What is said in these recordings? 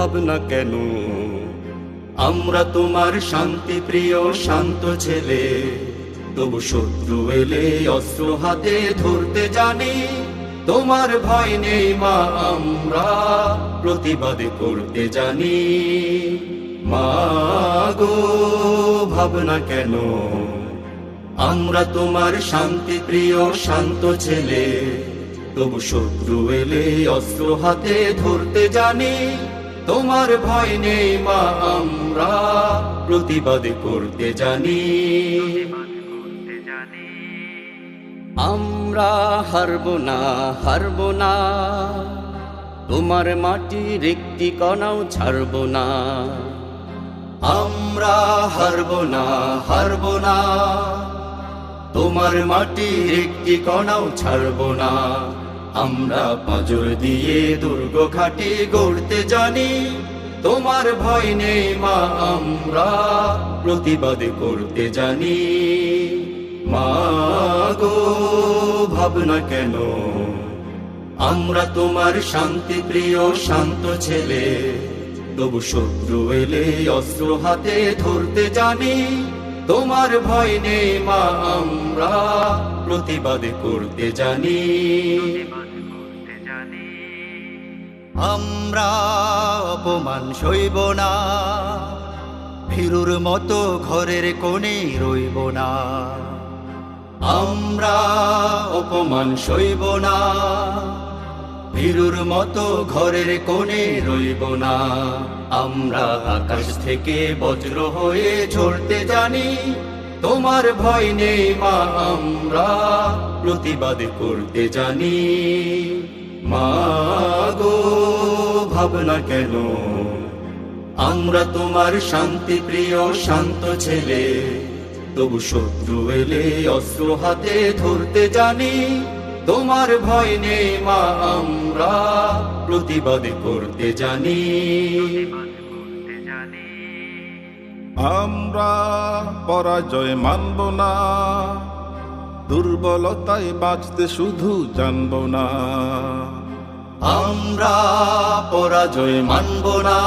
ভাবনা কেন? আমরা তোমার শান্তি প্রিয় শান্ত ছেলে, তবু শত্রু এলে অস্ত্র হাতে ধরতে জানি। তোমার ভয় নেই মা, আমরা প্রতিবাদ করতে জানি। মা গো ভাবনা কেন? আমরা তোমার শান্তি প্রিয় শান্ত ছেলে, তবু শত্রু এলে অস্ত্র হাতে ধরতে জানি। তোমার ভয় নেই মা, আমরা প্রতিবাদ করতে জানি। আমরা হারব না, হারব না, তোমার মাটির একটি কণাও ছাড়ব না। আমরা হারব না, হারব না, তোমার মাটির একটি কণাও ছাড়ব না। আমরা পাঁজর দিয়ে দুর্গ খাটি গড়তে জানি। তোমার ভয় নেই মা, আমরা প্রতিবাদ করতে জানি। মা গো ভাবনা কেন? আমরা তোমার শান্তি প্রিয় শান্ত ছেলে, তবু শত্রু এলে অস্ত্র হাতে ধরতে জানি। তোমার ভয় নেই মা, আমরা প্রতিবাদ করতে জানি। আমরা অপমান সইব না, ভীরুর মতো ঘরের কোণে রইব না। আমরা অপমান সইব না, ভীরুর মতো ঘরের কোণে রইব না। আমরা আকাশ থেকে বজ্র হয়ে ঝরতে জানি। তোমার ভয় নেই মা, আমরা প্রতিবাদ করতে জানি। মা গো ভাবনা কেন? আমরা তোমার শান্তি প্রিয় শান্ত ছেলে, তবু শত্রু এলে অস্ত্র হাতে ধরতে জানি। তোমার ভয় নেই মা, আমরা প্রতিবাদ করতে জানি। আমরা পরাজয় মানব না, দুর্বলতায় বাঁচতে শুধু জানব না। আমরা পরাজয় মানব না,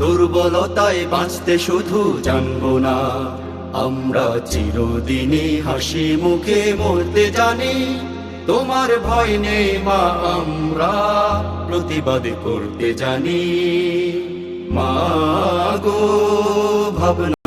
দুর্বলতায় বাঁচতে শুধু জানব না। আমরা চিরদিনই হাসি মুখে মরতে জানি। তোমার ভয় নেই মা, আমরা প্রতিবাদ করতে জানি। মা গো ভাবনা